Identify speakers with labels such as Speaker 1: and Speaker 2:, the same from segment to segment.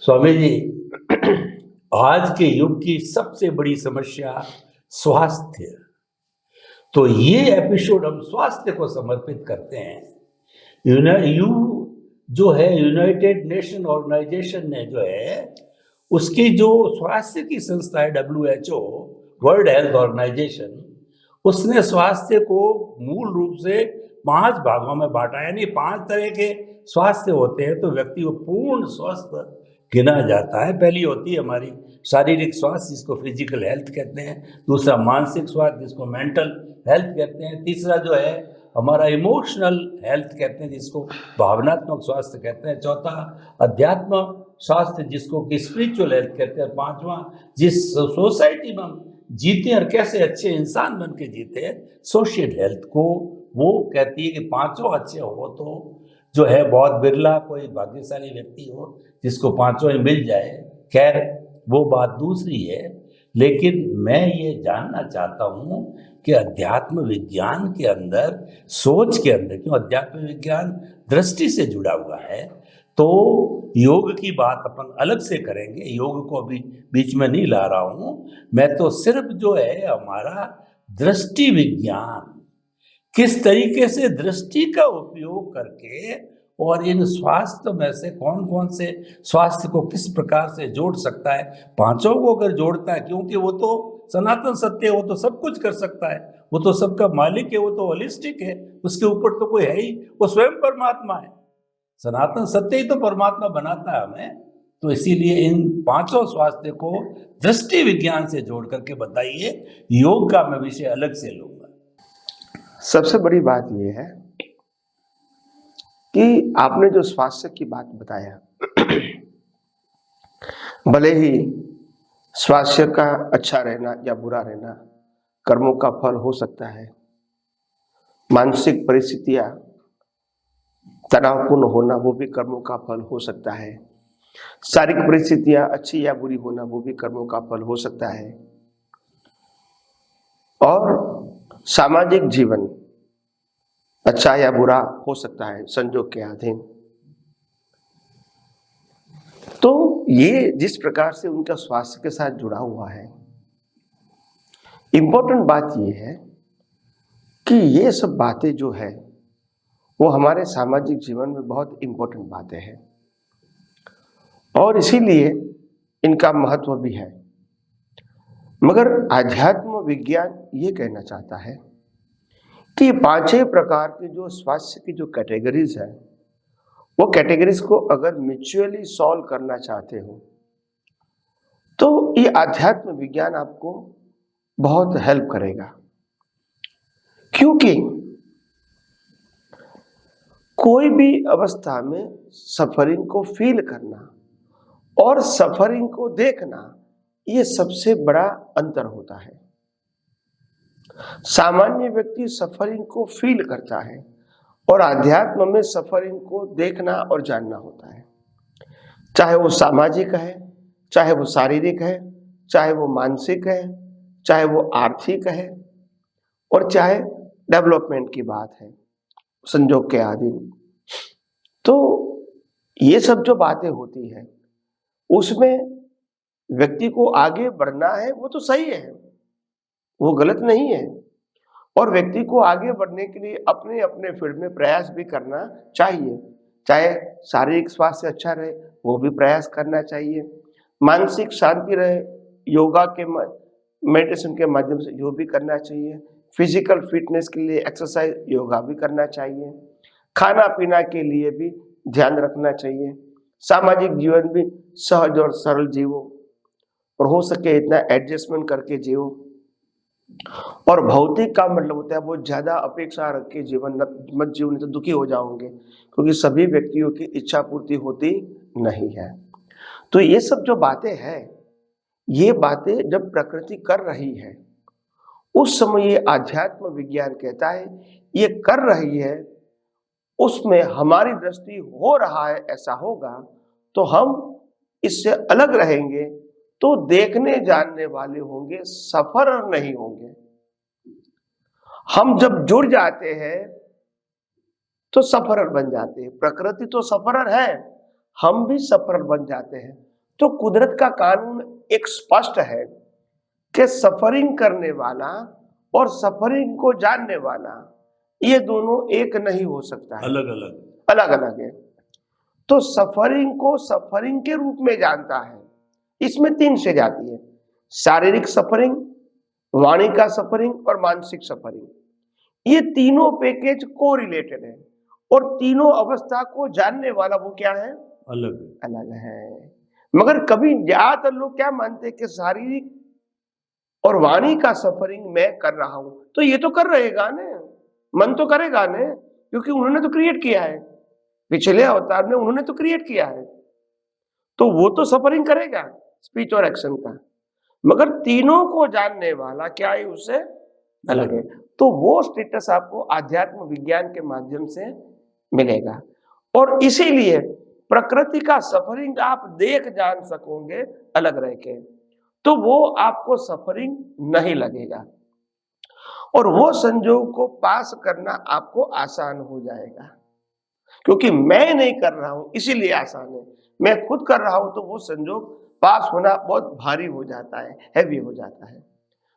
Speaker 1: स्वामी जी, आज के युग की सबसे बड़ी समस्या स्वास्थ्य। तो ये एपिसोड हम स्वास्थ्य को समर्पित करते हैं। जो है यूनाइटेड नेशन ऑर्गेनाइजेशन ने जो है उसकी जो स्वास्थ्य की संस्था है WHO, वर्ल्ड हेल्थ ऑर्गेनाइजेशन, उसने स्वास्थ्य को मूल रूप से 5 भागों में बांटा। यानी 5 तरह के स्वास्थ्य होते हैं तो व्यक्ति को पूर्ण स्वस्थ गिना जाता है। पहली होती है हमारी शारीरिक स्वास्थ्य, जिसको फिजिकल हेल्थ कहते हैं। दूसरा मानसिक स्वास्थ्य, जिसको मेंटल हेल्थ कहते हैं। तीसरा जो है हमारा इमोशनल हेल्थ कहते हैं, जिसको भावनात्मक स्वास्थ्य कहते हैं। चौथा अध्यात्म स्वास्थ्य, जिसको कि स्पिरिचुअल हेल्थ कहते हैं। पांचवा जिस सोसाइटी में हम जीते हैं और कैसे अच्छे इंसान बन के जीते हैं, सोशल हेल्थ को वो कहती है कि पांचों अच्छे हो तो जो है बहुत बिरला कोई भाग्यशाली व्यक्ति हो जिसको पांचों ही मिल जाए। खैर वो बात दूसरी है, लेकिन मैं ये जानना चाहता हूँ कि अध्यात्म विज्ञान के अंदर, सोच के अंदर, क्यों अध्यात्म विज्ञान दृष्टि से जुड़ा हुआ है, तो योग की बात अपन अलग से करेंगे। योग को अभी बीच में नहीं ला रहा हूँ मैं, तो सिर्फ जो है हमारा दृष्टि विज्ञान किस तरीके से दृष्टि का उपयोग करके और इन स्वास्थ्य में से कौन कौन से स्वास्थ्य को किस प्रकार से जोड़ सकता है। पांचों को अगर जोड़ता है, क्योंकि वो तो सनातन सत्य है, वो तो सब कुछ कर सकता है, वो तो सबका मालिक है, वो तो होलिस्टिक है, उसके ऊपर तो कोई है ही, वो स्वयं परमात्मा है। सनातन सत्य ही तो परमात्मा बनाता है हमें। तो इसीलिए इन पांचों स्वास्थ्य को दृष्टि विज्ञान से जोड़ करके बताइए। योग का मैं विषय अलग से लूंगा।
Speaker 2: सबसे बड़ी बात यह है कि आपने जो स्वास्थ्य की बात बताया, भले ही स्वास्थ्य का अच्छा रहना या बुरा रहना कर्मों का फल हो सकता है। मानसिक परिस्थितियां तनावपूर्ण होना वो भी कर्मों का फल हो सकता है। शारीरिक परिस्थितियां अच्छी या बुरी होना वो भी कर्मों का फल हो सकता है। और सामाजिक जीवन अच्छा या बुरा हो सकता है संजोग के अधीन। तो ये जिस प्रकार से उनका स्वास्थ्य के साथ जुड़ा हुआ है, इंपॉर्टेंट बात यह है कि ये सब बातें जो है वो हमारे सामाजिक जीवन में बहुत इंपॉर्टेंट बातें हैं और इसीलिए इनका महत्व भी है। मगर आध्यात्म विज्ञान ये कहना चाहता है कि 5 प्रकार के जो स्वास्थ्य की जो कैटेगरीज है, वो कैटेगरीज को अगर म्यूचुअली सॉल्व करना चाहते हो तो ये आध्यात्म विज्ञान आपको बहुत हेल्प करेगा। क्योंकि कोई भी अवस्था में सफरिंग को फील करना और सफरिंग को देखना, ये सबसे बड़ा अंतर होता है। सामान्य व्यक्ति सफरिंग को फील करता है और आध्यात्म में सफरिंग को देखना और जानना होता है। चाहे वो सामाजिक है, चाहे वो शारीरिक है, चाहे वो मानसिक है, चाहे वो आर्थिक है, और चाहे डेवलपमेंट की बात है संजोग के अधीन। तो ये सब जो बातें होती हैं उसमें व्यक्ति को आगे बढ़ना है, वो तो सही है, वो गलत नहीं है। और व्यक्ति को आगे बढ़ने के लिए अपने अपने फील्ड में प्रयास भी करना चाहिए। चाहे शारीरिक स्वास्थ्य अच्छा रहे, वो भी प्रयास करना चाहिए। मानसिक शांति रहे, योगा के मेडिटेशन के माध्यम से जो भी करना चाहिए। फिजिकल फिटनेस के लिए एक्सरसाइज, योगा भी करना चाहिए। खाना पीना के लिए भी ध्यान रखना चाहिए। सामाजिक जीवन भी सहज और सरल जीवो और हो सके इतना एडजस्टमेंट करके जियो। और भौतिक का मतलब होता है बहुत ज्यादा अपेक्षा रख के जीवन मत जियो, नहीं तो दुखी हो जाओगे, क्योंकि सभी व्यक्तियों की इच्छा पूर्ति होती नहीं है। तो ये सब जो बातें हैं, ये बातें जब प्रकृति कर रही है उस समय ये आध्यात्म विज्ञान कहता है ये कर रही है, उसमें हमारी दृष्टि हो रहा है ऐसा होगा तो हम इससे अलग रहेंगे, तो देखने जानने वाले होंगे, सफरर नहीं होंगे। हम जब जुड़ जाते हैं तो सफरर बन जाते हैं। प्रकृति तो सफरर है, हम भी सफरर बन जाते हैं। तो कुदरत का कानून एक स्पष्ट है कि सफरिंग करने वाला और सफरिंग को जानने वाला ये दोनों एक नहीं हो सकता है,
Speaker 1: अलग अलग।
Speaker 2: अलग अलग है। तो सफरिंग को सफरिंग के रूप में जानता है। इसमें 3 स्टेज आती है, शारीरिक सफरिंग, वाणी का सफरिंग और मानसिक सफरिंग। ये तीनों पैकेज को रिलेटेड है और तीनों अवस्था को जानने वाला वो क्या है,
Speaker 1: अलग
Speaker 2: अलग है। मगर कभी ज्यादातर लोग क्या मानते हैं कि शारीरिक और वाणी का सफरिंग मैं कर रहा हूं, तो ये तो कर रहेगा ने, मन तो करेगा ने, क्योंकि उन्होंने तो क्रिएट किया है, पिछले अवतार में उन्होंने तो क्रिएट किया है, तो वो तो सफरिंग करेगा स्पीच और एक्शन का। मगर तीनों को जानने वाला क्या है, उससे अलग है। तो वो स्टेटस आपको आध्यात्म विज्ञान के माध्यम से मिलेगा। और इसीलिए प्रकृति का सफरिंग आप देख जान सकोगे अलग रह के, तो वो आपको सफरिंग नहीं लगेगा और वो संजोग को पास करना आपको आसान हो जाएगा। क्योंकि मैं नहीं कर रहा हूं इसीलिए आसान है, मैं खुद कर रहा हूं तो वो संजोग पास होना बहुत भारी हो जाता है, हैवी हो जाता है।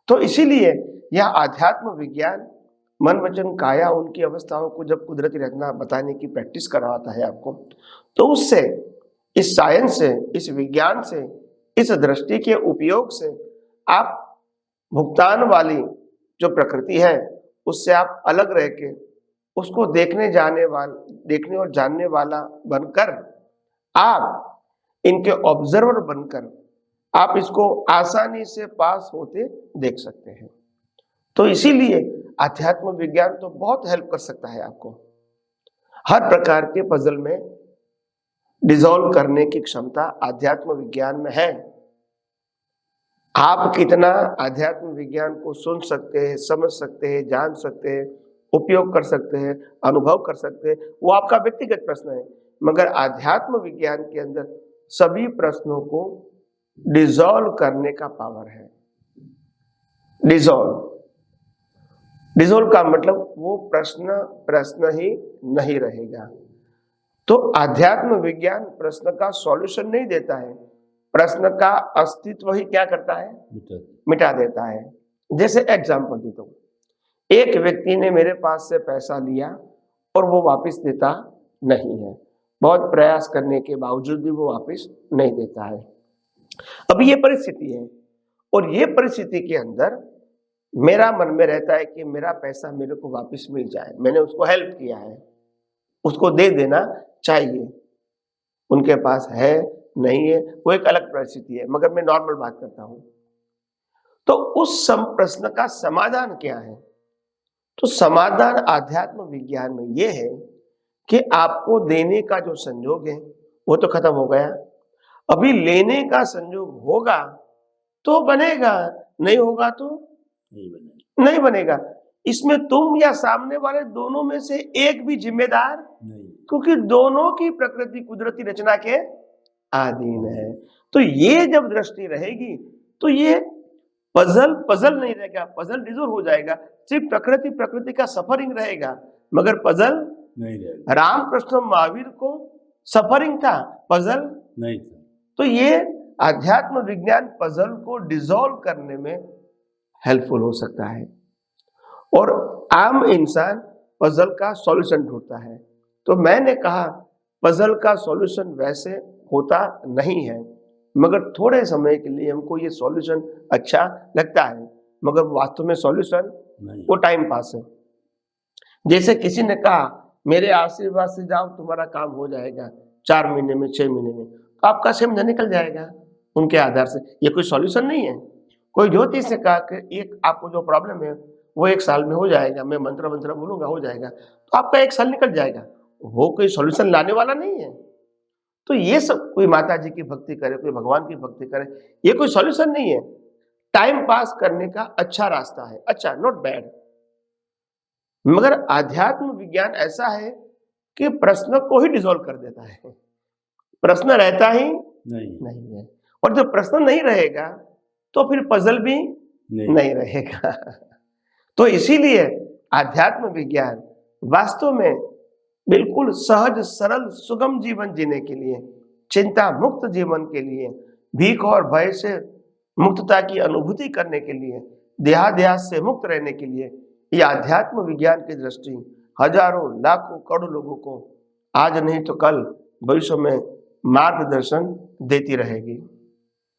Speaker 2: तो इसीलिए यह आध्यात्म विज्ञान मन वचन काया उनकी अवस्थाओं को जब कुदरती रचना बताने की प्रैक्टिस करवाता है आपको, तो उससे, इस साइंस से, इस विज्ञान से, इस दृष्टि के उपयोग से आप भुगतान वाली जो प्रकृति है उससे आप अलग रह के उसको देखने और जानने वाला बनकर आप इनके ऑब्जर्वर बनकर आप इसको आसानी से पास होते देख सकते हैं। तो इसीलिए अध्यात्म विज्ञान तो बहुत हेल्प कर सकता है आपको। हर प्रकार के पजल में डिसॉल्व करने की क्षमता अध्यात्म विज्ञान में है। आप कितना अध्यात्म विज्ञान को सुन सकते हैं, समझ सकते हैं, जान सकते हैं, उपयोग कर सकते हैं, अनुभव कर सकते हैं, वो आपका व्यक्तिगत प्रश्न है। मगर आध्यात्म विज्ञान के अंदर सभी प्रश्नों को डिसॉल्व करने का पावर है। डिसॉल्व का मतलब वो प्रश्न ही नहीं रहेगा। तो आध्यात्म विज्ञान प्रश्न का सॉल्यूशन नहीं देता है, प्रश्न का अस्तित्व ही क्या करता है, मिटा देता है। जैसे एग्जाम्पल देता हूं, एक व्यक्ति ने मेरे पास से पैसा लिया और वो वापस देता नहीं है, बहुत प्रयास करने के बावजूद भी वो वापस नहीं देता है। अब ये परिस्थिति है और ये परिस्थिति के अंदर मेरा मन में रहता है कि मेरा पैसा मेरे को वापस मिल जाए, मैंने उसको हेल्प किया है, उसको दे देना चाहिए। उनके पास है नहीं है वो एक अलग परिस्थिति है, मगर मैं नॉर्मल बात करता हूं। तो उस प्रश्न का समाधान क्या है? तो समाधान आध्यात्म विज्ञान में यह है कि आपको देने का जो संयोग है वो तो खत्म हो गया, अभी लेने का संयोग होगा तो बनेगा, नहीं होगा तो नहीं बनेगा। इसमें तुम या सामने वाले दोनों में से एक भी जिम्मेदार नहीं, क्योंकि दोनों की प्रकृति कुदरती रचना के अधीन है। तो ये जब दृष्टि रहेगी तो ये पजल नहीं रहेगा, पजल डिसॉल्व हो जाएगा। सिर्फ प्रकृति का सफरिंग रहेगा, मगर पजल नहीं रहेगा। रामकृष्ण महावीर को सफरिंग था, पजल नहीं था। तो ये आध्यात्म विज्ञान पजल को डिसॉल्व करने में हेल्पफुल हो सकता है और आम इंसान पजल का सॉल्यूशन ढूंढता है। तो मैंने कहा पजल का सॉल्यूशन वैसे होता नहीं है, मगर थोड़े समय के लिए हमको ये सॉल्यूशन अच्छा लगता है, मगर वास्तव में सॉल्यूशन वो टाइम पास है। जैसे किसी ने कहा मेरे आशीर्वाद से जाओ तुम्हारा काम हो जाएगा 4 महीने में, 6 महीने में, तो आपका 6 महीने निकल जाएगा उनके आधार से। ये कोई सॉल्यूशन नहीं है। कोई ज्योतिष ने कहा कि एक आपको जो प्रॉब्लम है वो 1 साल में हो जाएगा, मैं मंत्र बोलूंगा हो जाएगा, तो आपका 1 साल निकल जाएगा, वो कोई सॉल्यूशन लाने वाला नहीं है। तो ये सब कोई माता जी की भक्ति करे, कोई भगवान की भक्ति करे, ये कोई सॉल्यूशन नहीं है। टाइम पास करने का अच्छा रास्ता है, अच्छा, नॉट बैड। मगर आध्यात्म विज्ञान ऐसा है कि प्रश्न को ही डिसॉल्व कर देता है, प्रश्न रहता ही नहीं है। और जब प्रश्न नहीं रहेगा तो फिर पजल भी नहीं रहेगा। तो इसीलिए आध्यात्म विज्ञान वास्तव में बिल्कुल सहज, सरल, सुगम जीवन जीने के लिए, चिंता मुक्त जीवन के लिए भीख और भय से मुक्तता की अनुभूति करने के लिए, देहाध्यास से मुक्त रहने के लिए यह आध्यात्म विज्ञान की दृष्टि हजारों लाखों करोड़ों लोगों को आज नहीं तो कल भविष्य में मार्गदर्शन देती रहेगी।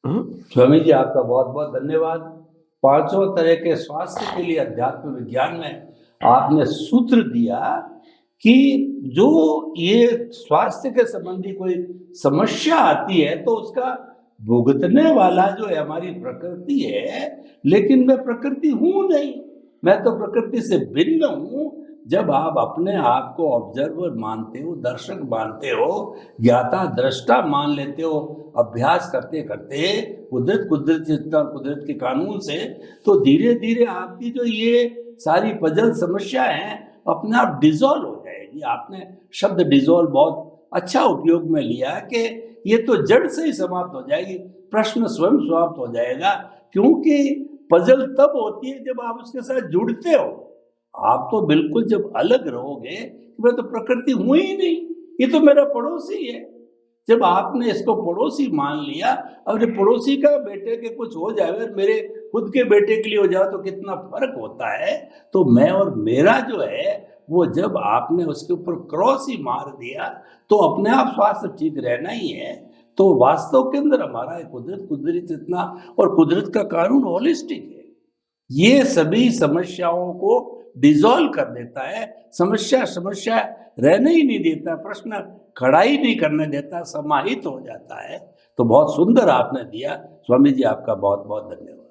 Speaker 1: स्वामी जी आपका बहुत बहुत धन्यवाद। पांचों तरह के स्वास्थ्य के लिए अध्यात्म विज्ञान में आपने सूत्र दिया कि जो ये स्वास्थ्य के संबंधी कोई समस्या आती है तो उसका भुगतने वाला जो है हमारी प्रकृति है, लेकिन मैं प्रकृति हूं नहीं, मैं तो प्रकृति से भिन्न हूं। जब आप अपने आप को ऑब्जर्वर मानते हो, दर्शक मानते हो, ज्ञाता दृष्टा मान लेते हो, अभ्यास करते करते कुदरत के कानून से, तो धीरे धीरे आपकी जो ये सारी पजल समस्या है अपने आप डिजॉल्व हो जाएगी। आपने शब्द डिजॉल्व बहुत अच्छा उपयोग में लिया कि ये तो जड़ से ही समाप्त हो जाएगी, प्रश्न स्वयं समाप्त हो जाएगा। क्योंकि पजल तब होती है जब आप उसके साथ जुड़ते हो। आप तो बिल्कुल जब अलग रहोगे, मैं तो प्रकृति हूं ही नहीं, ये तो मेरा पड़ोसी है। जब आपने इसको पड़ोसी मान लिया, अब पड़ोसी का बेटे के कुछ हो जाए, मेरे खुद के बेटे के लिए हो जाए तो कितना फर्क होता है। तो मैं और मेरा जो है वो जब आपने उसके ऊपर क्रॉस ही मार दिया तो अपने आप स्वास्थ्य ठीक रहना ही है। तो वास्तव के अंदर हमारा कुदरत इतना, और कुदरत का कानून होलिस्टिक है, ये सभी समस्याओं को डिसॉल्व कर देता है। समस्या रहने ही नहीं देता, प्रश्न खड़ा ही नहीं करने देता, समाहित हो जाता है। तो बहुत सुंदर आपने दिया स्वामी जी, आपका बहुत बहुत धन्यवाद।